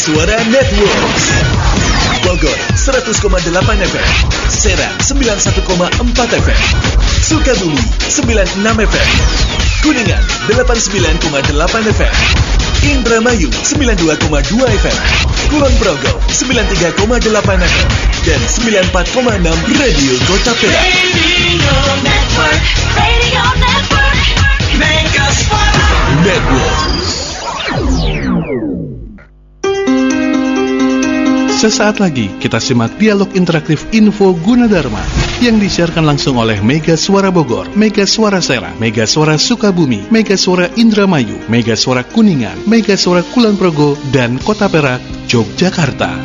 Suara Network. Bogor 100,8 FM, Serang 91,4 FM, Sukabumi 96 FM, Kuningan 89,8 FM, Indramayu 92,2 FM, Kulon Progo 93,8 FM, dan 94,6 Radio Kota Perak. Radio Network, Mega Suara Network. Sesaat lagi kita simak dialog interaktif Info Gunadarma yang disiarkan langsung oleh Mega Suara Bogor, Mega Suara Serang, Mega Suara Sukabumi, Mega Suara Indramayu, Mega Suara Kuningan, Mega Suara Kulon Progo, dan Kota Perak, Yogyakarta.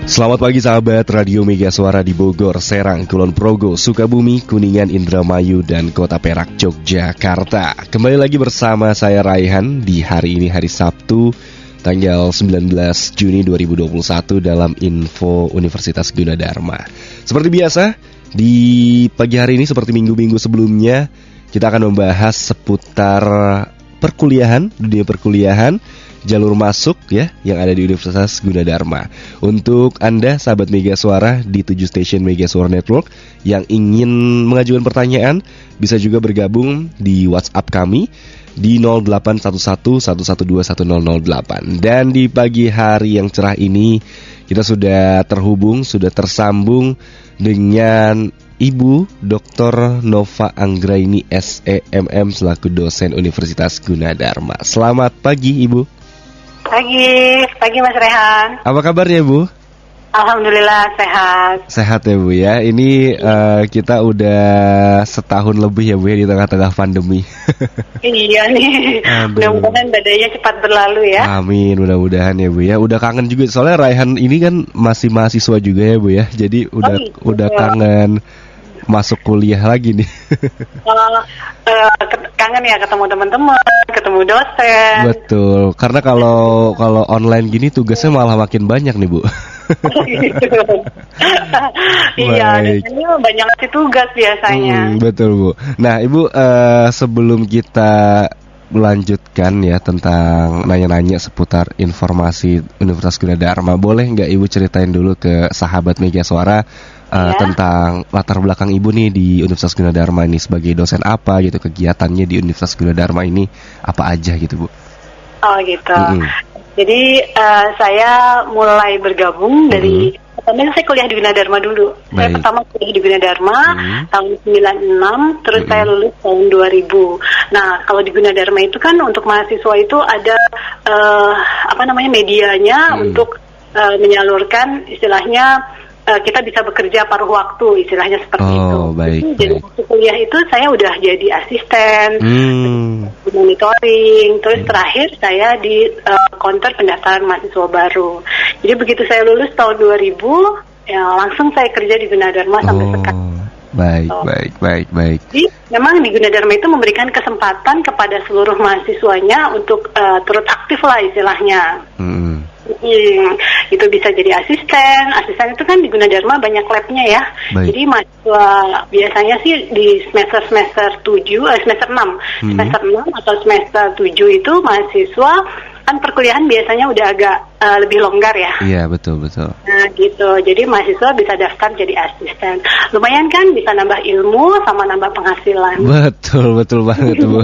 Selamat pagi sahabat Radio Mega Suara di Bogor, Serang, Kulon Progo, Sukabumi, Kuningan, Indramayu, dan Kota Perak, Yogyakarta. Kembali lagi bersama saya Raihan di hari ini, hari Sabtu, tanggal 19 Juni 2021 dalam Info Universitas Gunadarma. Seperti biasa, di pagi hari ini seperti minggu-minggu sebelumnya, kita akan membahas seputar perkuliahan, dunia perkuliahan, jalur masuk ya yang ada di Universitas Gunadarma. Untuk Anda sahabat Mega Suara di 7 stasiun Mega Suara Network yang ingin mengajukan pertanyaan, bisa juga bergabung di WhatsApp kami di 0811-112-1008. Dan di pagi hari yang cerah ini kita sudah terhubung, sudah tersambung dengan Ibu Dr. Nova Anggraini SEMM selaku dosen Universitas Gunadarma. Selamat pagi Ibu. Pagi Mas Rehan. Apa kabarnya Bu? Alhamdulillah sehat. Sehat ya Bu ya. Ini kita udah setahun lebih ya Bu ya di tengah-tengah pandemi. Iya nih. Mudah-mudahan badainya cepat berlalu ya. Amin, mudah-mudahan ya Bu ya. Udah kangen juga soalnya Raihan ini kan masih mahasiswa juga ya Bu ya. Jadi udah kangen masuk kuliah lagi nih. Kangen ya ketemu teman-teman, ketemu dosen. Betul. Karena kalau online gini tugasnya malah makin banyak nih Bu. Iya, ini banyak ngasih tugas biasanya. Betul Bu. Nah Ibu, sebelum kita melanjutkan ya tentang nanya-nanya seputar informasi Universitas Gunadarma, boleh nggak Ibu ceritain dulu ke sahabat Mega Suara tentang latar belakang Ibu nih di Universitas Gunadarma ini sebagai dosen apa gitu, kegiatannya di Universitas Gunadarma ini apa aja gitu Bu? Oh gitu. Jadi saya mulai bergabung dari pertama saya kuliah di Gunadarma dulu. Baik. Saya pertama kuliah di Gunadarma tahun 96, terus saya lulus tahun 2000. Nah, kalau di Gunadarma itu kan untuk mahasiswa itu ada medianya untuk menyalurkan istilahnya kita bisa bekerja paruh waktu, istilahnya seperti itu. Baik, jadi waktu kuliah itu saya udah jadi asisten, monitoring, terus terakhir saya di counter pendaftaran mahasiswa baru. Jadi begitu saya lulus tahun 2000, ya langsung saya kerja di Gunadarma sampai sekarang. Baik. Jadi memang di Gunadarma itu memberikan kesempatan kepada seluruh mahasiswanya untuk turut aktif lah istilahnya. Itu bisa jadi asisten itu kan di Gunadarma banyak labnya ya. Baik. Jadi mahasiswa biasanya sih di semester 6 atau semester 7 itu mahasiswa kan perkuliahan biasanya udah agak lebih longgar ya. Iya betul. Nah gitu, jadi mahasiswa bisa daftar jadi asisten. Lumayan kan, bisa nambah ilmu sama nambah penghasilan. Betul banget Bu.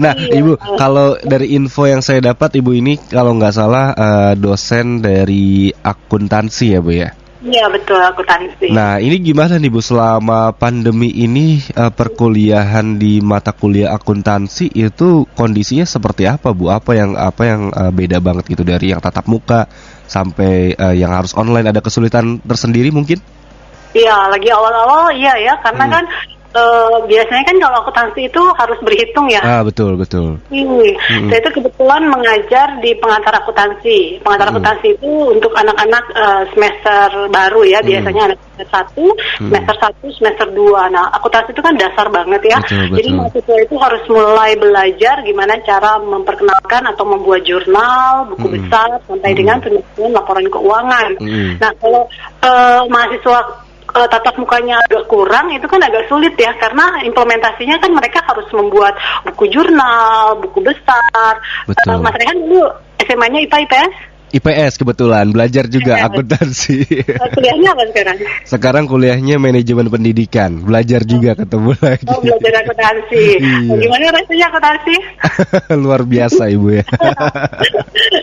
Nah Ibu, kalau dari info yang saya dapat Ibu ini kalau nggak salah dosen dari akuntansi ya Bu ya? Iya betul, akuntansi. Nah ini gimana nih Bu, selama pandemi ini perkuliahan di mata kuliah akuntansi itu kondisinya seperti apa Bu? Apa yang beda banget gitu dari yang tatap muka sampai yang harus online, ada kesulitan tersendiri mungkin? Iya, lagi awal-awal iya ya, karena kan biasanya kan kalau akuntansi itu harus berhitung ya. Betul. Saya itu kebetulan mengajar di pengantar akuntansi. Pengantar akuntansi itu untuk anak-anak semester baru ya, biasanya anak semester 1, semester 2. Nah, akuntansi itu kan dasar banget ya. Betul. Jadi mahasiswa itu harus mulai belajar gimana cara memperkenalkan atau membuat jurnal, buku besar sampai dengan penyusunan laporan keuangan. Nah, kalau mahasiswa tatap mukanya agak kurang, itu kan agak sulit ya, karena implementasinya kan mereka harus membuat buku jurnal, buku besar. Betul. Mas Rehan dulu SMA-nya IPA IPS? IPS kebetulan, belajar juga akuntansi. Kuliahnya apa sekarang? Sekarang kuliahnya manajemen pendidikan, belajar juga ketemu lagi. Oh, belajar akuntansi. Iya. Gimana rasanya akuntansi? Luar biasa Ibu ya.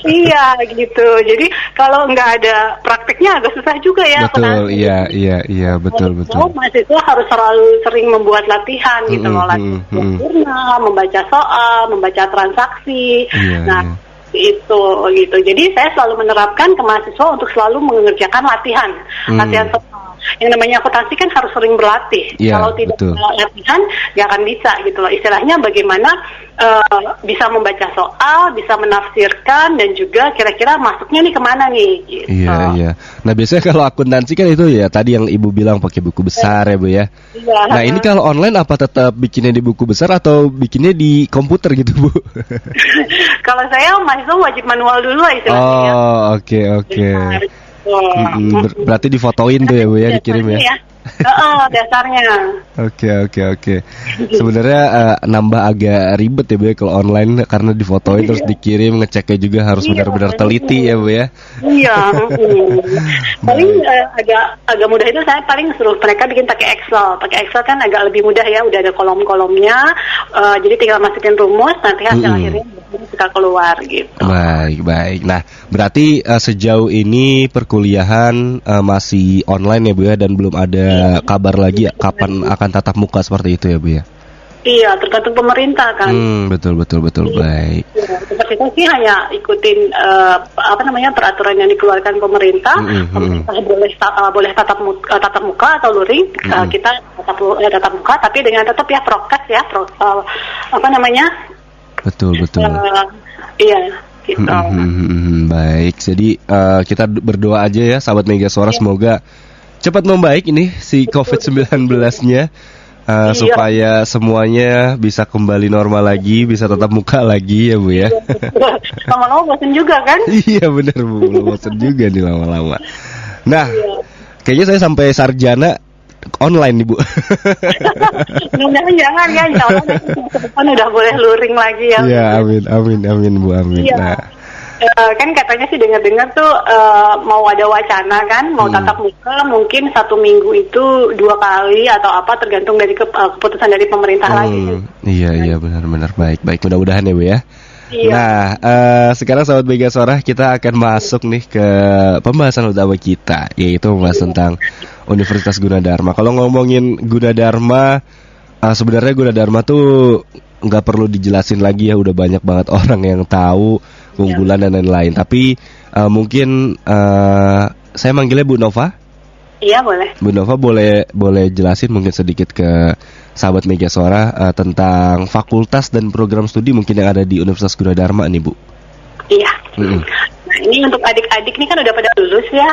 Iya gitu. Jadi kalau nggak ada prakteknya agak susah juga ya. Betul, iya, betul. Mahasiswa harus selalu sering membuat latihan gitu loh, latihan jurnal, membaca soal, membaca transaksi. Iya. Itu gitu. Jadi saya selalu menerapkan ke mahasiswa untuk selalu mengerjakan latihan soal. Yang namanya akuntansi kan harus sering berlatih. Ya, Kalau tidak betul. latihan, nggak akan bisa gitu loh. Istilahnya bagaimana bisa membaca soal, bisa menafsirkan, dan juga kira-kira masuknya nih kemana nih. Gitu. Iya. Nah biasanya kalau akuntansi kan itu ya tadi yang Ibu bilang pakai buku besar ya Bu ya. Iya. Nah ini kalau online apa tetap bikinnya di buku besar atau bikinnya di komputer gitu Bu? Kalau saya mahasiswa wajib manual dulu istilahnya. Oh oke. Berarti difotoin tuh ya Bu ya, dikirim ya. Dasarnya. Oke. Sebenarnya nambah agak ribet ya Bu ya kalau online karena difotoin terus dikirim, ngeceknya juga harus benar-benar teliti ya Bu ya. Iya. Paling agak mudah itu saya paling suruh mereka bikin pakai Excel. Pakai Excel kan agak lebih mudah ya, udah ada kolom-kolomnya. Jadi tinggal masukin rumus, nanti hasil akhirnya bisa keluar gitu. Baik. Nah, berarti sejauh ini perkuliahan masih online ya Bu ya, dan belum ada kabar lagi ya, kapan akan tatap muka seperti itu ya Bu ya? Iya, tergantung pemerintah kan. Betul. Baik. Ya, kita sih hanya ikutin peraturan yang dikeluarkan pemerintah. Pemerintah boleh tatap muka atau luring. Kita tatap muka, tapi dengan tetap ya prokes ya, Betul. Iya, gitu. Baik, jadi kita berdoa aja ya sahabat Mega Suara, semoga cepat membaik ini si COVID-19-nya. Supaya semuanya bisa kembali normal lagi, bisa tatap muka lagi ya Bu ya. Lama-lama bosan juga kan? Iya benar Bu, bosan juga nih lama-lama. Nah, kayaknya saya sampai sarjana online nih Bu. Mudah-mudahan jangan ya, insya Allah depan udah boleh luring lagi ya. Iya, amin Bu, amin. Iya. Nah. Kan katanya sih dengar-dengar tuh mau ada wacana kan, mau tatap muka mungkin 1 minggu itu 2 kali atau apa, tergantung dari keputusan dari pemerintah lagi. Iya benar. Baik, mudah-mudahan ya Bu ya. Iya. Nah, sekarang sahabat Mega Suara, kita akan masuk nih ke pembahasan utama kita, yaitu membahas tentang Universitas Gunadarma. Kalau ngomongin Gunadarma, sebenarnya Gunadarma tuh nggak perlu dijelasin lagi ya, udah banyak banget orang yang tahu keunggulan dan lain-lain. Tapi mungkin saya manggilnya Bu Nova. Iya boleh. Bu Nova boleh jelasin mungkin sedikit ke sahabat Mega Suara tentang fakultas dan program studi mungkin yang ada di Universitas Gunadarma nih Bu. Iya. Nah ini untuk adik-adik nih kan udah pada lulus ya.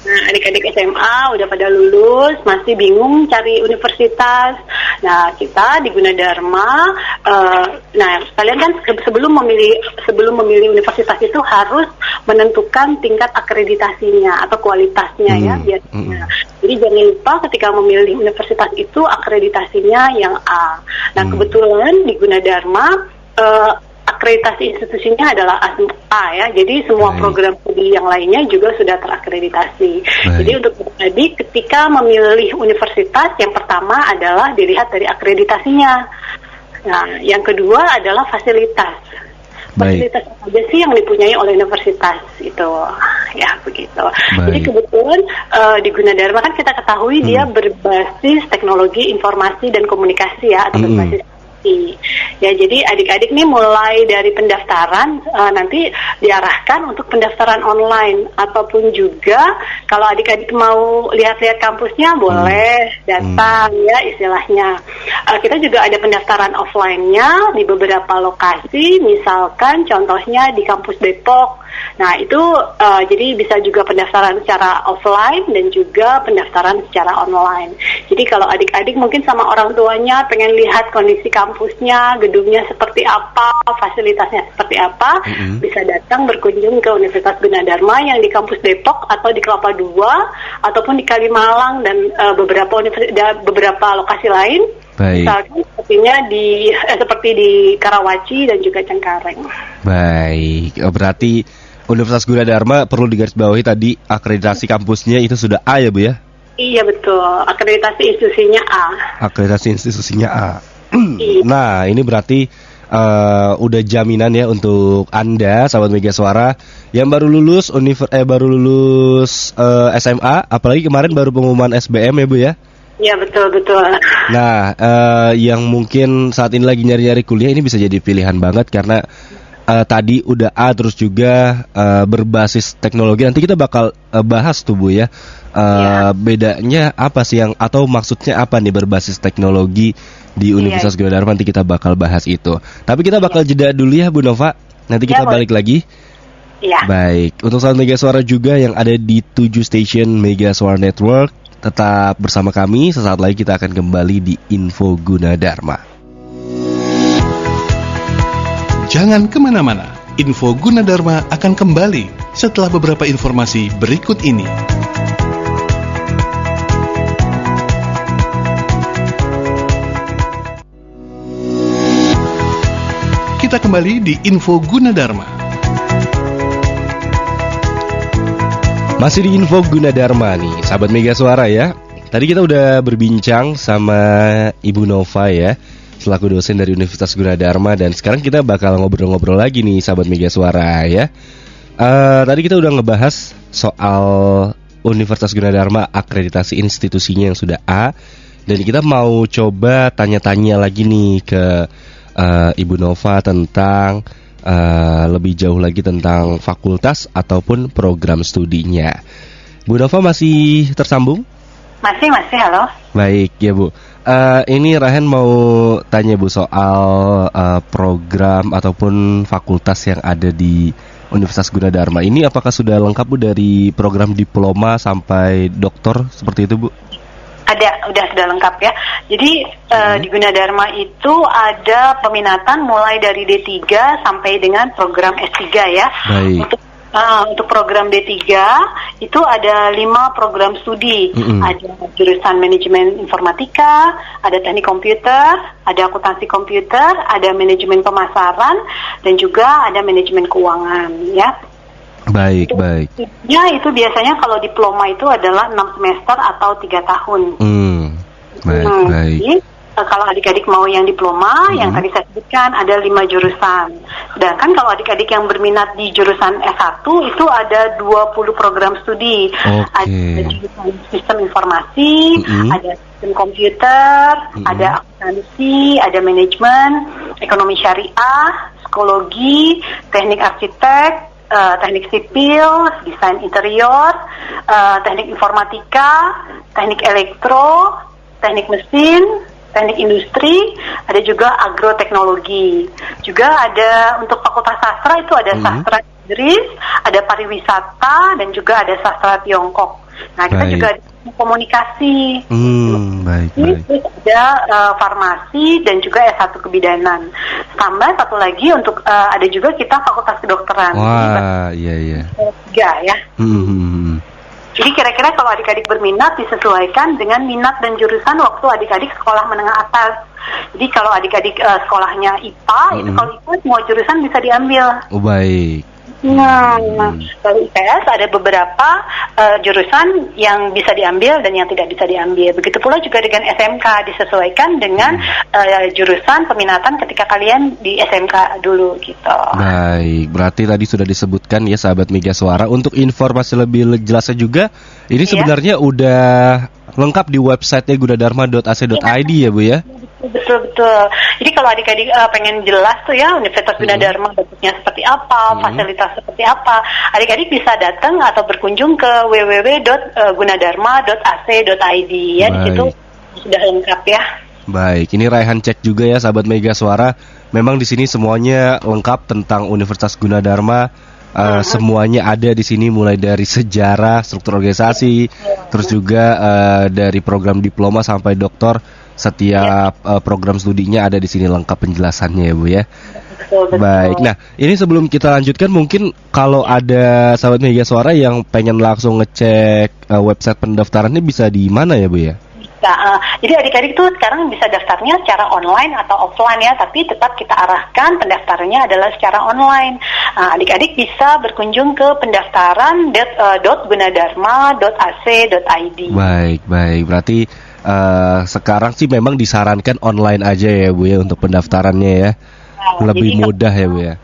Nah, adik-adik SMA udah pada lulus, masih bingung cari universitas. Nah, kita di Gunadarma, kalian kan sebelum memilih universitas itu harus menentukan tingkat akreditasinya atau kualitasnya ya biasanya. Jadi jangan lupa ketika memilih universitas itu akreditasinya yang A. Nah, kebetulan di Gunadarma akreditasi institusinya adalah A ya, jadi semua program studi yang lainnya juga sudah terakreditasi. Jadi untuk adik ketika memilih universitas, yang pertama adalah dilihat dari akreditasinya. Nah, yang kedua adalah fasilitas. Fasilitas apa aja sih yang dipunyai oleh universitas itu, ya begitu. Jadi kebetulan di Gunadarma kan kita ketahui dia berbasis teknologi informasi dan komunikasi ya, atau berbasis ya, jadi adik-adik nih mulai dari pendaftaran nanti diarahkan untuk pendaftaran online, ataupun juga kalau adik-adik mau lihat-lihat kampusnya boleh datang ya istilahnya. Kita juga ada pendaftaran offline-nya di beberapa lokasi, misalkan contohnya di kampus Depok. Nah itu jadi bisa juga pendaftaran secara offline dan juga pendaftaran secara online. Jadi kalau adik-adik mungkin sama orang tuanya pengen lihat kondisi kampus kampusnya, gedungnya seperti apa, fasilitasnya seperti apa, bisa datang berkunjung ke Universitas Gunadarma yang di kampus Depok atau di Kelapa II ataupun di Kalimalang dan beberapa lokasi lain. Baik. Misalkan seperti di Karawaci dan juga Cengkareng. Baik, berarti Universitas Gunadarma perlu digarisbawahi tadi akreditasi kampusnya itu sudah A ya Bu ya? Iya betul, akreditasi institusinya A. Akreditasi institusinya A. Iya. Nah, ini berarti udah jaminan ya untuk Anda sahabat Mega Suara yang baru lulus SMA, apalagi kemarin baru pengumuman SBM ya Bu ya? Iya betul. Nah, yang mungkin saat ini lagi nyari-nyari kuliah ini bisa jadi pilihan banget karena tadi udah A terus juga berbasis teknologi. Nanti kita bakal bahas tuh Bu ya. Bedanya apa sih atau maksudnya apa nih berbasis teknologi di Universitas Gunadarma, nanti kita bakal bahas itu. Tapi kita bakal jeda dulu ya Bu Nova. Nanti kita balik lagi. Iya. Baik, untuk sahabat Mega Suara juga yang ada di 7 station Mega Suara Network, tetap bersama kami. Sesaat lagi kita akan kembali di Info Gunadarma. Jangan kemana-mana, Info Gunadarma akan kembali setelah beberapa informasi berikut ini. Kita kembali di Info Gunadarma. Masih di Info Gunadarma nih, sahabat Mega Suara ya. Tadi kita udah berbincang sama Ibu Nova ya, selaku dosen dari Universitas Gunadarma, dan sekarang kita bakal ngobrol-ngobrol lagi nih sahabat Mega Suara ya. Tadi kita udah ngebahas soal Universitas Gunadarma akreditasi institusinya yang sudah A, dan kita mau coba tanya-tanya lagi nih ke Ibu Nova tentang lebih jauh lagi tentang fakultas ataupun program studinya. Bu Nova masih tersambung? Masih, halo. Baik ya Bu. Ini Rahen mau tanya Bu soal program ataupun fakultas yang ada di Universitas Gunadarma. Ini apakah sudah lengkap Bu dari program diploma sampai doktor seperti itu Bu? Sudah lengkap ya. Jadi di Gunadarma itu ada peminatan mulai dari D3 sampai dengan program S3 ya. Baik. Untuk program D3 itu ada 5 program studi. Ada jurusan manajemen informatika, ada teknik komputer, ada akuntansi komputer, ada manajemen pemasaran, dan juga ada manajemen keuangan ya. Baik. Ya, itu biasanya kalau diploma itu adalah 6 semester atau 3 tahun. Baik. Jadi, kalau adik-adik mau yang diploma, yang tadi saya sebutkan ada 5 jurusan. Sedangkan kalau adik-adik yang berminat di jurusan S1 itu ada 20 program studi. Ada jurusan sistem informasi, ada sistem komputer, ada akuntansi, ada manajemen, ekonomi syariah, psikologi, teknik arsitek, teknik sipil, desain interior, teknik informatika, teknik elektro, teknik mesin, teknik industri, ada juga agroteknologi. Juga ada untuk fakultas sastra itu ada sastra Inggris, ada pariwisata, dan juga ada sastra Tiongkok. Nah, kita juga ada komunikasi. Baik. Terus ada farmasi dan juga S1 kebidanan. Tambah satu lagi untuk ada juga kita fakultas kedokteran. Wah, iya. 3 ya. Jadi kira-kira kalau adik-adik berminat disesuaikan dengan minat dan jurusan waktu adik-adik sekolah menengah atas. Jadi kalau adik-adik sekolahnya IPA, itu kalau IPA semua jurusan bisa diambil. Baik. Nah, kalau IPS ada beberapa jurusan yang bisa diambil dan yang tidak bisa diambil. Begitu pula juga dengan SMK, disesuaikan dengan jurusan peminatan ketika kalian di SMK dulu gitu. Baik, berarti tadi sudah disebutkan ya sahabat Mega Suara. Untuk informasi lebih jelasnya juga, ini sebenarnya udah lengkap di websitenya gunadarma.ac.id ya Bu ya? Betul. Jadi kalau adik-adik pengen jelas tuh ya Universitas Gunadarma bentuknya seperti apa, fasilitas seperti apa, adik-adik bisa datang atau berkunjung ke www.gunadarma.ac.id ya. Di situ sudah lengkap ya. Baik, ini Raihan cek juga ya sahabat Mega Suara. Memang di sini semuanya lengkap tentang Universitas Gunadarma. Semuanya ada di sini, mulai dari sejarah, struktur organisasi, terus juga dari program diploma sampai doktor. Setiap program studinya ada di sini lengkap penjelasannya ya Bu ya. Betul. Baik, nah ini sebelum kita lanjutkan mungkin kalau ada sahabat Mega Suara yang pengen langsung ngecek website pendaftarannya bisa di mana ya Bu ya? Jadi adik-adik tuh sekarang bisa daftarnya secara online atau offline ya, tapi tetap kita arahkan pendaftarannya adalah secara online. Adik-adik bisa berkunjung ke pendaftaran.gunadarma.ac.id. Baik, berarti sekarang sih memang disarankan online aja ya Bu ya untuk pendaftarannya ya. Lebih mudah ya Bu ya.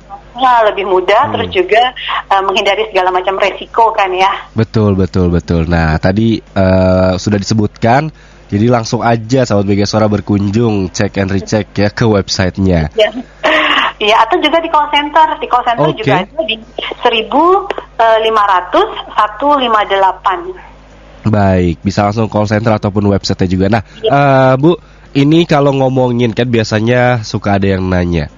Lebih mudah, terus juga menghindari segala macam resiko kan ya. Betul. Nah tadi sudah disebutkan, jadi langsung aja sahabat Mega Suara berkunjung, cek and recheck ya ke websitenya. Iya, atau juga di call center. Di call center juga ada di 1500158. Baik, bisa langsung call center ataupun websitenya juga. Nah, Bu, ini kalau ngomongin kan biasanya suka ada yang nanya,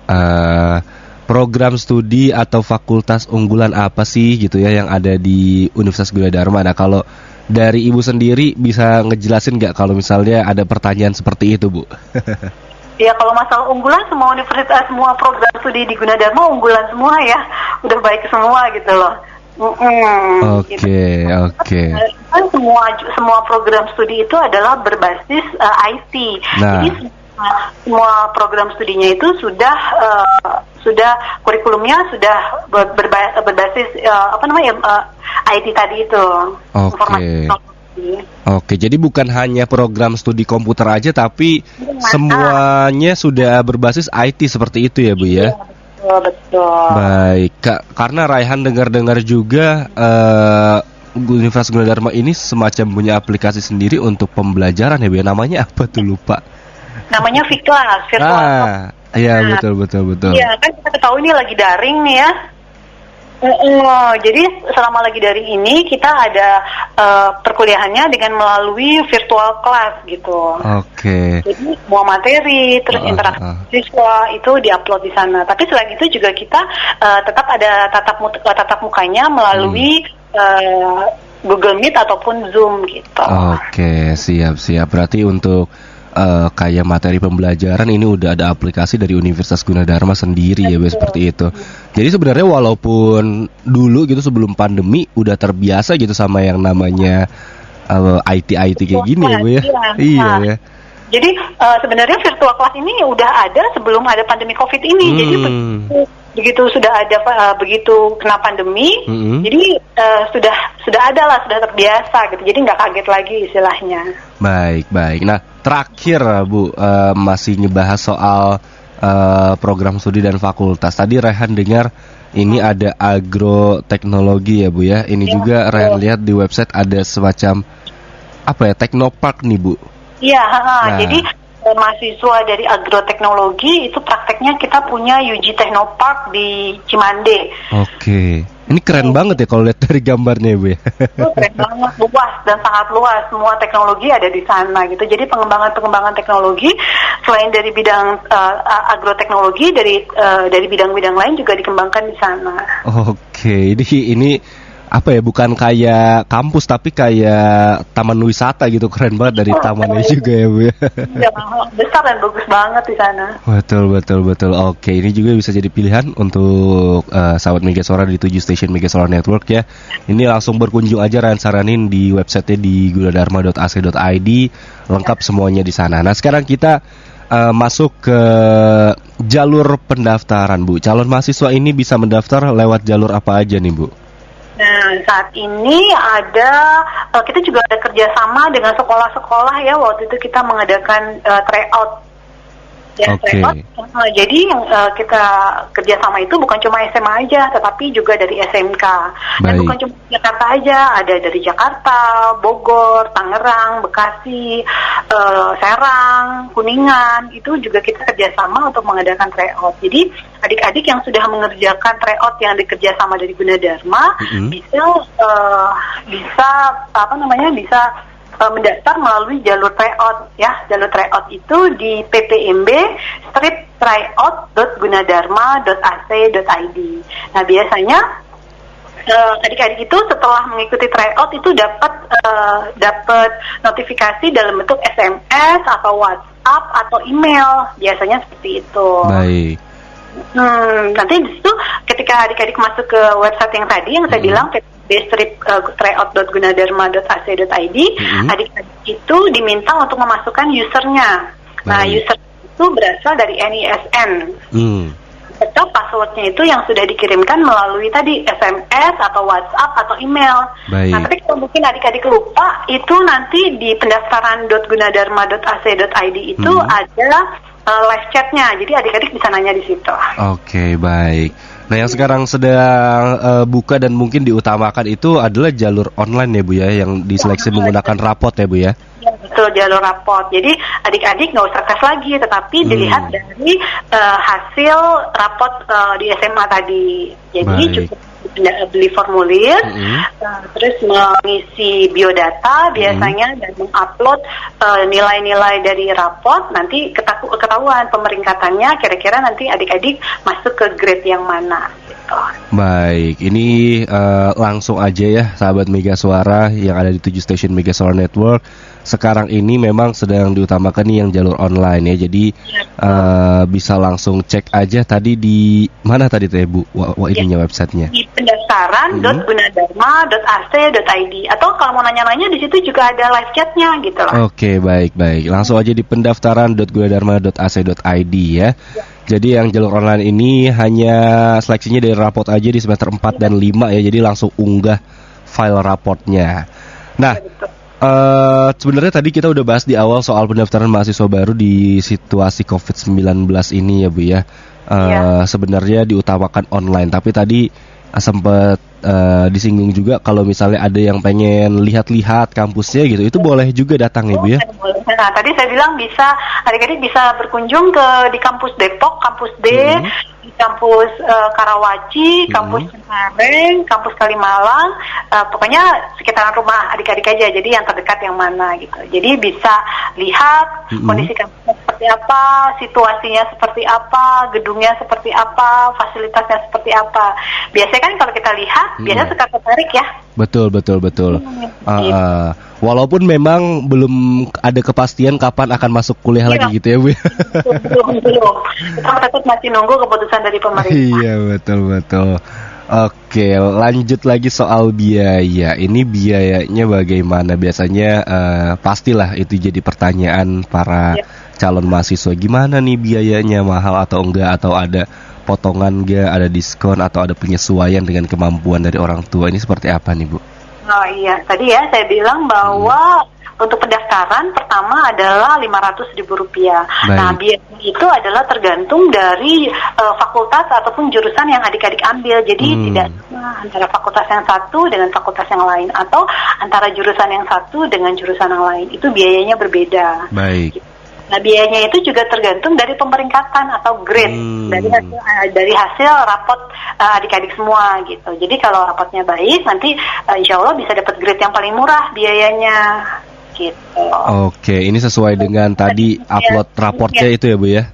program studi atau fakultas unggulan apa sih gitu ya yang ada di Universitas Gunadarma. Nah, kalau dari Ibu sendiri bisa ngejelasin nggak kalau misalnya ada pertanyaan seperti itu, Bu? Ya, kalau masalah unggulan, semua universitas, semua program studi di Gunadarma unggulan semua ya, udah baik semua gitu loh. Oke. Semua program studi itu adalah berbasis IT. Nah. Jadi semua program studinya itu sudah kurikulumnya sudah berbasis IT tadi itu. Oke, jadi bukan hanya program studi komputer aja, tapi semuanya sudah berbasis IT seperti itu ya Bu ya? Betul. Baik, karena Raihan dengar-dengar juga Universitas Gunadarma ini semacam punya aplikasi sendiri untuk pembelajaran ya Bu ya? Namanya apa tuh lupa? Namanya Vclass, virtual. Iya betul. Iya, kan kita tahu ini lagi daring nih ya. Jadi selama lagi daring ini kita ada perkuliahannya dengan melalui virtual class gitu. Oke. Jadi semua materi terus interaksi siswa itu diupload di sana. Tapi selain itu juga kita tetap ada tatap mukanya melalui Google Meet ataupun Zoom gitu. Oke, siap. Berarti untuk kayak materi pembelajaran ini udah ada aplikasi dari Universitas Gunadarma sendiri ya Bu, seperti itu. Jadi sebenarnya walaupun dulu gitu sebelum pandemi udah terbiasa gitu sama yang namanya IT kayak gini ya Bu ya. Iya ya. Jadi sebenarnya virtual class ini udah ada sebelum ada pandemi COVID ini. Jadi begitu sudah ada begitu kena pandemi, jadi sudah ada lah, sudah terbiasa gitu. Jadi nggak kaget lagi istilahnya. Baik. Nah terakhir Bu, masih ngebahas soal program studi dan fakultas. Tadi Rehan dengar ini ada agroteknologi ya Bu ya. Ini juga Rehan lihat di website ada semacam Teknopark nih Bu. Iya, jadi mahasiswa dari agroteknologi itu prakteknya kita punya UG Teknopark di Cimande. Oke. Ini keren banget ya kalau lihat dari gambarnya Bu ya. Keren banget, luas dan sangat luas. Semua teknologi ada di sana gitu. Jadi pengembangan teknologi selain dari bidang agroteknologi dari bidang-bidang lain juga dikembangkan di sana. Oke, ini bukan kayak kampus tapi kayak taman wisata gitu, keren banget dari tamannya juga ya Bu ya. Iya, besar dan bagus banget di sana. Betul. Oke, ini juga bisa jadi pilihan untuk sahabat Mega Suara di 7 stasiun Mega Suara Network ya. Ini langsung berkunjung aja Ryan saranin di websitenya di gunadarma.ac.id, lengkap semuanya di sana. Nah sekarang kita masuk ke jalur pendaftaran Bu. Calon mahasiswa ini bisa mendaftar lewat jalur apa aja nih Bu? Nah, saat ini kita juga ada kerjasama dengan sekolah-sekolah ya. Waktu itu kita mengadakan tryout. Ya, tryout. Jadi kita kerjasama itu bukan cuma SMA aja, tetapi juga dari SMK. Dan bukan cuma Jakarta aja, ada dari Jakarta, Bogor, Tangerang, Bekasi, Serang, Kuningan. Itu juga kita kerjasama untuk mengadakan tryout. Jadi adik-adik yang sudah mengerjakan tryout yang dikerjasama dari Gunadarma bisa mendaftar melalui jalur tryout ya. Jalur tryout itu di ppmb-tryout.gunadarma.ac.id. Nah biasanya adik-adik itu setelah mengikuti tryout itu dapat notifikasi dalam bentuk SMS atau WhatsApp atau email, biasanya seperti itu. Baik. Nanti di situ ketika adik-adik masuk ke website yang tadi yang saya bilang tryout.gunadarma.ac.id, adik-adik itu diminta untuk memasukkan usernya. Nah, user itu berasal dari NISN. Atau passwordnya itu yang sudah dikirimkan melalui tadi SMS atau WhatsApp atau email. Baik. Nah, tapi kalau mungkin adik-adik lupa, itu nanti di pendaftaran.gunadarma.ac.id itu ada live chatnya. Jadi adik-adik bisa nanya di situ. Oke, baik. Nah, yang sekarang sedang buka dan mungkin diutamakan itu adalah jalur online ya Bu ya, yang diseleksi menggunakan rapot ya Bu ya. Ya, betul, jalur rapot. Jadi adik-adik nggak usah tes lagi, tetapi dilihat dari hasil rapot di SMA tadi. Jadi cukup beli formulir, terus mengisi biodata biasanya dan mengupload nilai-nilai dari rapot. Nanti ketahuan pemeringkatannya, kira-kira nanti adik-adik masuk ke grade yang mana. Gitu. Baik, ini langsung aja ya sahabat Mega Suara yang ada di 7 stasiun Mega Suara Network. Sekarang ini memang sedang diutamakan nih yang jalur online ya. Jadi bisa langsung cek aja tadi di mana tadi teh Bu? Ininya websitenya. Di pendaftaran.gunadarma.ac.id atau kalau mau nanya-nanya di situ juga ada live chatnya gitu loh. Oke, baik. Langsung aja di pendaftaran.gunadarma.ac.id ya. Jadi yang jalur online ini hanya seleksinya dari rapot aja di semester 4 dan 5 ya. Jadi langsung unggah file rapotnya. Nah, sebenarnya tadi kita udah bahas di awal soal pendaftaran mahasiswa baru di situasi COVID-19 ini ya Bu ya. Sebenarnya diutamakan online, tapi tadi sempat disinggung juga kalau misalnya ada yang pengen lihat-lihat kampusnya gitu, itu boleh juga datang ya Bu ya. Nah, tadi saya bilang bisa adik-adik bisa berkunjung di kampus Depok, kampus D, di kampus Karawaci, kampus Cengkareng, kampus Kalimalang, pokoknya sekitaran rumah adik-adik aja. Jadi yang terdekat yang mana gitu. Jadi bisa lihat kondisi kampusnya seperti apa, situasinya seperti apa, gedungnya seperti apa, fasilitasnya seperti apa. Biasanya kan kalau kita lihat, biasanya suka tertarik ya. Betul. Walaupun memang belum ada kepastian kapan akan masuk kuliah lagi gitu ya Bu. Belum. Kita tetap masih nunggu keputusan dari pemerintah. Iya, betul. Oke, lanjut lagi soal biaya. Ini biayanya bagaimana? Biasanya pastilah itu jadi pertanyaan para calon mahasiswa. Gimana nih biayanya, mahal atau enggak, atau ada potongan enggak, ada diskon atau ada penyesuaian dengan kemampuan dari orang tua? Ini seperti apa nih Bu? Oh iya, tadi ya saya bilang bahwa untuk pendaftaran pertama adalah Rp500.000. Nah, biaya itu adalah tergantung dari fakultas ataupun jurusan yang adik-adik ambil. Jadi tidak antara fakultas yang satu dengan fakultas yang lain atau antara jurusan yang satu dengan jurusan yang lain. Itu biayanya berbeda. Baik. Nah, biayanya itu juga tergantung dari pemeringkatan atau grade dari hasil rapot adik-adik semua gitu. Jadi kalau rapotnya baik, nanti insya Allah bisa dapat grade yang paling murah biayanya gitu. Oke, ini sesuai dengan tadi upload raportnya itu ya Bu ya?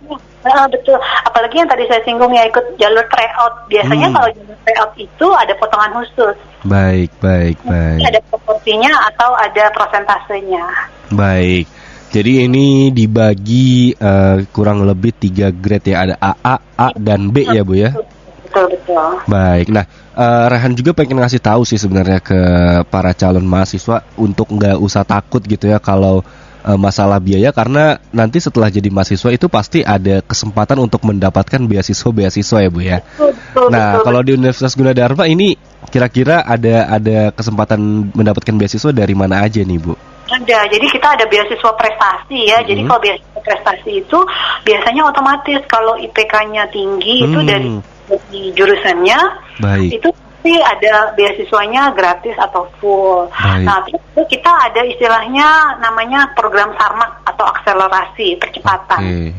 Betul. Apalagi yang tadi saya singgung ya ikut jalur tryout. Biasanya kalau jalur tryout itu ada potongan khusus. Baik. Ada proporsinya atau ada prosentasenya. Baik. Jadi ini dibagi kurang lebih 3 grade ya, ada AA, A, dan B ya Bu ya? Betul. Baik, nah Rehan juga pengen ngasih tahu sih sebenarnya ke para calon mahasiswa untuk nggak usah takut gitu ya kalau masalah biaya, karena nanti setelah jadi mahasiswa itu pasti ada kesempatan untuk mendapatkan beasiswa ya Bu ya? Betul. Kalau di Universitas Gunadarma ini kira-kira ada kesempatan mendapatkan beasiswa dari mana aja nih Bu? Ada, jadi kita ada beasiswa prestasi ya. Jadi kalau beasiswa prestasi itu biasanya otomatis kalau IPK-nya tinggi itu dari jurusannya, itu pasti ada beasiswanya gratis atau full. Nah, terus kita ada istilahnya namanya program Sarmak atau akselerasi percepatan.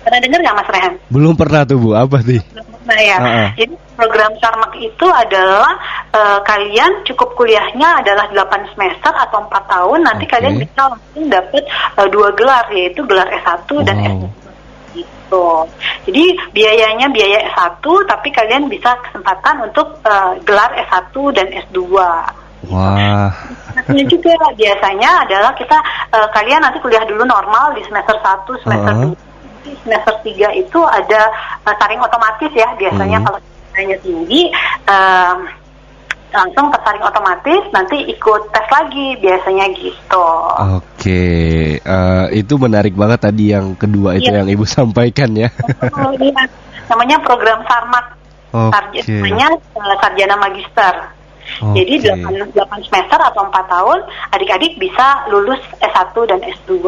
Pernah dengar nggak Mas Rehan? Belum pernah tuh Bu, apa sih? Nah ya, jadi program Sarmak itu adalah kalian cukup kuliahnya adalah 8 semester atau 4 tahun, nanti kalian bisa langsung dapat 2 gelar, yaitu gelar S1 dan S2. Gitu. Jadi biayanya biaya S1, tapi kalian bisa kesempatan untuk gelar S1 dan S2. Wah. Ini juga biasanya adalah kalian nanti kuliah dulu normal di semester 1, semester 2, semester 3 itu ada saring otomatis ya biasanya kalau nilainya tinggi langsung tersaring otomatis, nanti ikut tes lagi biasanya gitu. Oke, itu menarik banget tadi yang kedua itu yang Ibu sampaikan ya. Iya, namanya program Sarmat, namanya sarjana magister. Jadi 8 semester atau 4 tahun adik-adik bisa lulus S1 dan S2.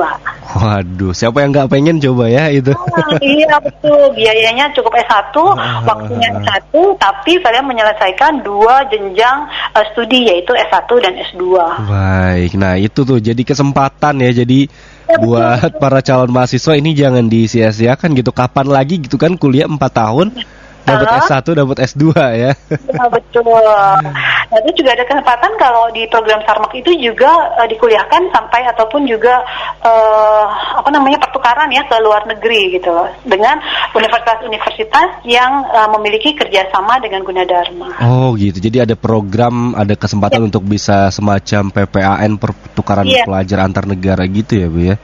Waduh, siapa yang nggak pengen coba ya itu? Iya betul, biayanya cukup S1, waktunya S1, tapi kalian menyelesaikan 2 jenjang studi yaitu S1 dan S2. Baik, nah itu tuh jadi kesempatan ya, jadi buat para calon mahasiswa ini jangan disia-siakan gitu. Kapan lagi gitu kan kuliah 4 tahun? Dapat S1, dapat S2 ya. Ya betul. Nah, itu juga ada kesempatan kalau di program Sarmak itu juga dikuliahkan sampai ataupun juga pertukaran ya ke luar negeri gitu loh, dengan universitas-universitas yang memiliki kerjasama dengan Gunadarma. Oh gitu. Jadi ada program, ada kesempatan untuk bisa semacam PPAN, pertukaran pelajar antar negara gitu ya Bu ya?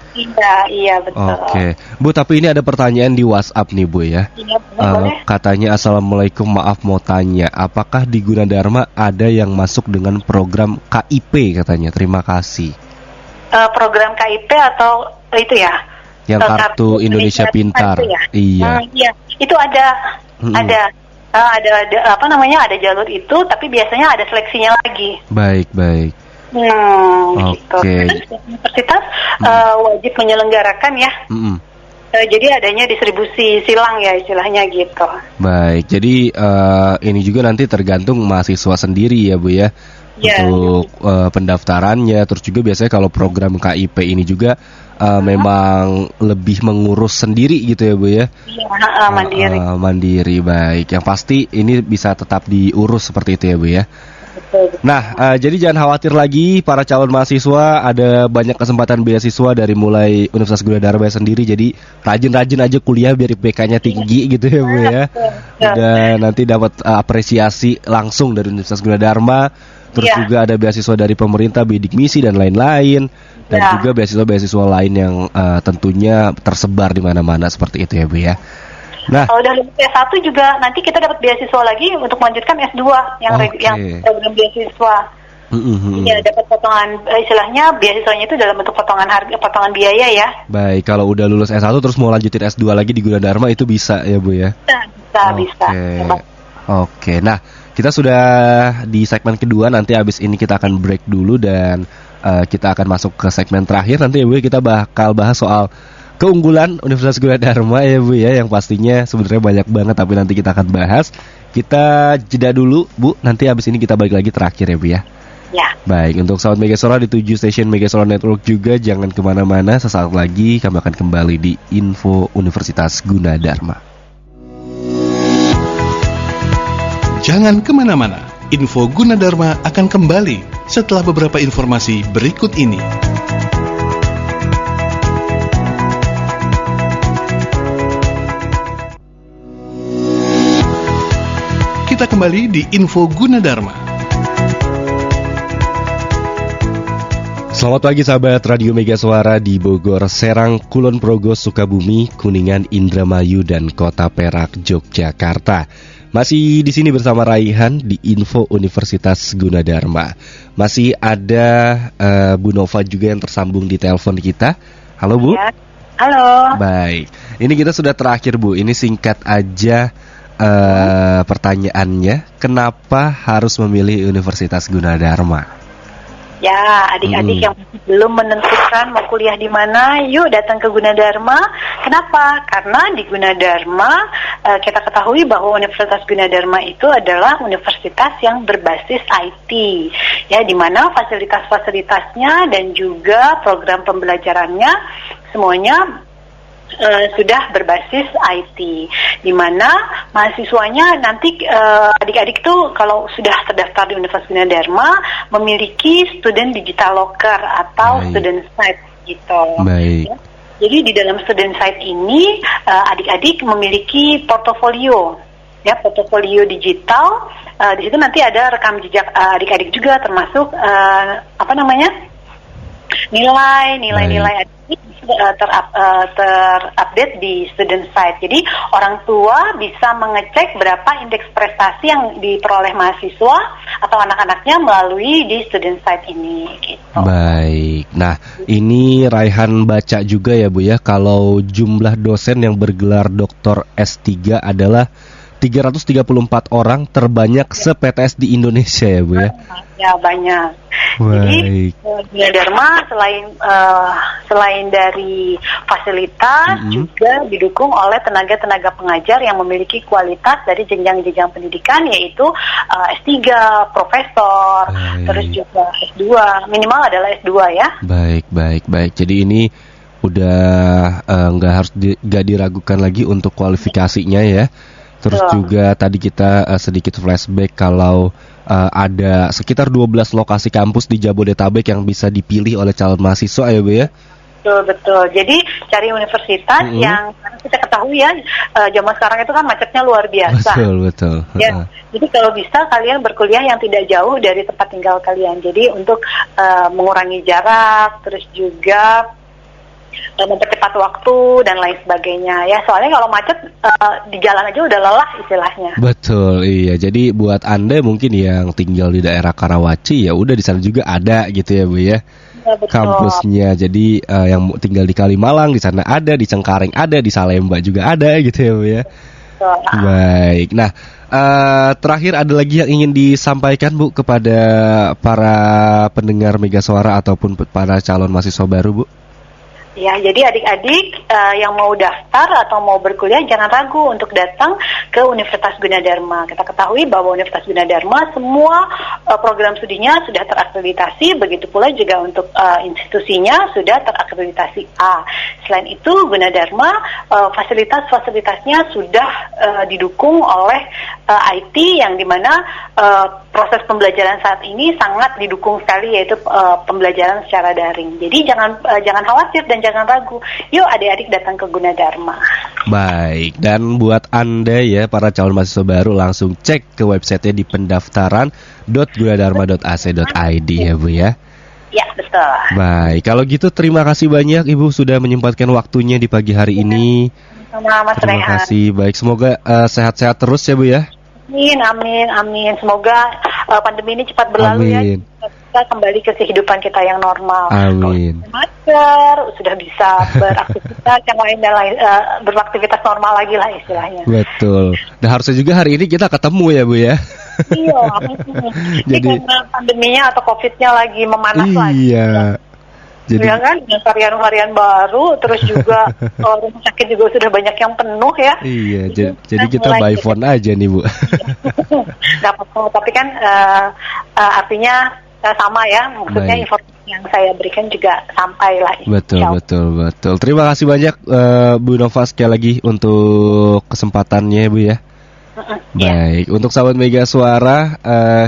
Iya betul. Oke. Bu, tapi ini ada pertanyaan di WhatsApp nih Bu ya. Iya, boleh. Katanya Assalamualaikum, maaf mau tanya, apakah di Gunadarma ada yang masuk dengan program KIP katanya? Terima kasih. Program KIP atau itu ya? Yang kartu Indonesia Pintar. Ya? Iya. Iya, itu ada. Ada jalur itu, tapi biasanya ada seleksinya lagi. Baik. Gitu. Universitas wajib menyelenggarakan ya. Jadi adanya distribusi silang ya istilahnya gitu. Baik, jadi ini juga nanti tergantung mahasiswa sendiri ya Bu ya, untuk pendaftarannya. Terus juga biasanya kalau program KIP ini juga memang lebih mengurus sendiri gitu ya Bu ya. Iya, mandiri. Mandiri, baik. Yang pasti ini bisa tetap diurus seperti itu ya Bu ya. Nah, jadi jangan khawatir lagi para calon mahasiswa, ada banyak kesempatan beasiswa dari mulai Universitas Gunadarma sendiri. Jadi rajin-rajin aja kuliah biar IPK-nya tinggi gitu ya Bu ya. Dan nanti dapat apresiasi langsung dari Universitas Gunadarma. Terus juga ada beasiswa dari pemerintah, bidik misi dan lain-lain. Dan juga beasiswa-beasiswa lain yang tentunya tersebar di mana-mana seperti itu ya Bu ya. Nah, kalau udah lulus S1 juga nanti kita dapat beasiswa lagi untuk melanjutkan S2 yang program beasiswa. Iya, dapat potongan, istilahnya beasiswanya itu dalam bentuk potongan biaya ya. Baik, kalau udah lulus S1 terus mau lanjutin S2 lagi di Gunadarma itu bisa ya Bu ya? Bisa. Oke, nah kita sudah di segmen kedua, nanti abis ini kita akan break dulu dan kita akan masuk ke segmen terakhir. Nanti ya Bu, kita bakal bahas soal keunggulan Universitas Gunadarma ya Bu ya, yang pastinya sebenarnya banyak banget, tapi nanti kita akan bahas. Kita jeda dulu Bu, nanti habis ini kita balik lagi terakhir ya Bu ya. Ya. Baik, untuk sahabat Megasolar di 7 stasiun Megasolar Network juga jangan kemana-mana, sesaat lagi kami akan kembali di Info Universitas Gunadarma. Jangan kemana-mana, Info Gunadarma akan kembali setelah beberapa informasi berikut ini. Kita kembali di Info Gunadarma. Selamat pagi sahabat Radio Mega Suara di Bogor, Serang, Kulon Progo, Sukabumi, Kuningan, Indramayu, dan Kota Perak, Yogyakarta. Masih di sini bersama Raihan di Info Universitas Gunadarma. Masih ada Bu Nova juga yang tersambung di telepon kita. Halo Bu. Ya. Halo. Baik. Ini kita sudah terakhir Bu. Ini singkat aja. Pertanyaannya, kenapa harus memilih Universitas Gunadarma? Ya, adik-adik yang belum menentukan mau kuliah di mana, yuk datang ke Gunadarma. Kenapa? Karena di Gunadarma kita ketahui bahwa Universitas Gunadarma itu adalah universitas yang berbasis IT, ya, di mana fasilitas-fasilitasnya dan juga program pembelajarannya semuanya sudah berbasis IT, di mana mahasiswanya nanti adik-adik tuh kalau sudah terdaftar di Universitas Gunadarma memiliki student digital locker atau student site gitu. Baik. Ya. Jadi di dalam student site ini adik-adik memiliki portofolio, ya portofolio digital. Di situ nanti ada rekam jejak adik-adik juga, termasuk nilai-nilai adik terupdate di student site. Jadi orang tua bisa mengecek berapa indeks prestasi yang diperoleh mahasiswa atau anak-anaknya melalui di student site ini. Gitu. Baik, nah ini Raihan baca juga ya Bu ya, kalau jumlah dosen yang bergelar Dr. S3 adalah 334 orang, terbanyak se-PTS di Indonesia ya Bu ya? Ya banyak. Baik. Jadi Gunadarma selain dari fasilitas juga didukung oleh tenaga-tenaga pengajar yang memiliki kualitas dari jenjang-jenjang pendidikan, yaitu S3, profesor, terus juga S2, minimal adalah S2 ya. Baik. Jadi ini udah nggak diragukan lagi untuk kualifikasinya ya. Terus juga tadi kita sedikit flashback kalau ada sekitar 12 lokasi kampus di Jabodetabek yang bisa dipilih oleh calon mahasiswa ya Bu ya? Betul. Jadi cari universitas yang kita ketahui ya, zaman sekarang itu kan macetnya luar biasa. Betul. Ya. Jadi kalau bisa kalian berkuliah yang tidak jauh dari tempat tinggal kalian. Jadi untuk mengurangi jarak, terus juga mempercepat waktu dan lain sebagainya ya, soalnya kalau macet di jalan aja udah lelah istilahnya. Betul, iya. Jadi buat Anda mungkin yang tinggal di daerah Karawaci ya udah di sana juga ada gitu ya Bu ya. Kampusnya. Jadi yang tinggal di Kalimalang di sana ada, di Cengkareng ada, di Salemba juga ada gitu ya Bu ya. Baik. Nah, terakhir ada lagi yang ingin disampaikan Bu kepada para pendengar Mega Suara ataupun para calon mahasiswa baru Bu? Ya, jadi adik-adik yang mau daftar atau mau berkuliah jangan ragu untuk datang ke Universitas Gunadarma. Kita ketahui bahwa Universitas Gunadarma semua program studinya sudah terakreditasi, begitu pula juga untuk institusinya sudah terakreditasi A. Selain itu, Gunadarma fasilitas-fasilitasnya sudah didukung oleh IT yang dimana proses pembelajaran saat ini sangat didukung sekali, yaitu pembelajaran secara daring. Jadi jangan khawatir dan jangan ragu. Yuk adik-adik datang ke Gunadarma. Baik, dan buat Anda ya para calon mahasiswa baru langsung cek ke websitenya di pendaftaran.gunadarma.ac.id ya Bu ya. Ya, betul. Baik, kalau gitu terima kasih banyak Ibu sudah menyempatkan waktunya di pagi hari ini. Sama Mas Terima kasih. Baik, semoga sehat-sehat terus ya Bu ya. Amin. Semoga pandemi ini cepat berlalu ya. Kita kembali ke kehidupan kita yang normal. Amin. Masker, sudah bisa beraktivitas yang lain dan lain, beraktivitas normal lagi lah istilahnya. Betul. Dan harusnya juga hari ini kita ketemu ya Bu ya. Iya, amin. Jadi karena pandeminya atau COVID-nya lagi memanas lagi. Iya. Jadi ya kan, dengan varian-varian baru, terus juga rumah sakit juga sudah banyak yang penuh ya. Iya, jadi kita by phone aja nih Bu. Gak apa-apa, tapi kan artinya sama ya, maksudnya informasi yang saya berikan juga sampai lah. Betul. Terima kasih banyak Bu Nova sekali lagi untuk kesempatannya Bu ya. Baik, untuk sahabat Mega Suara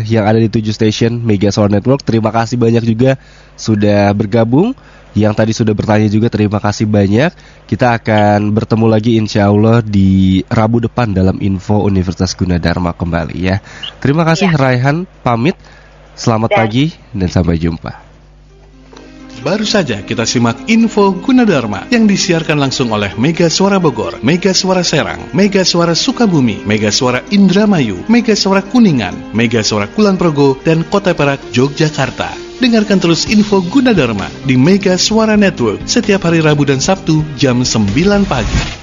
yang ada di 7 station Mega Suara Network, terima kasih banyak juga sudah bergabung. Yang tadi sudah bertanya juga terima kasih banyak. Kita akan bertemu lagi insya Allah di Rabu depan dalam Info Universitas Gunadarma kembali ya. Terima kasih Raihan, pamit. Selamat pagi dan sampai jumpa. Baru saja kita simak Info Gunadarma yang disiarkan langsung oleh Mega Suara Bogor, Mega Suara Serang, Mega Suara Sukabumi, Mega Suara Indramayu, Mega Suara Kuningan, Mega Suara Kulon Progo, dan Kota Perak, Yogyakarta. Dengarkan terus Info Gunadarma di Mega Suara Network setiap hari Rabu dan Sabtu jam 9 pagi.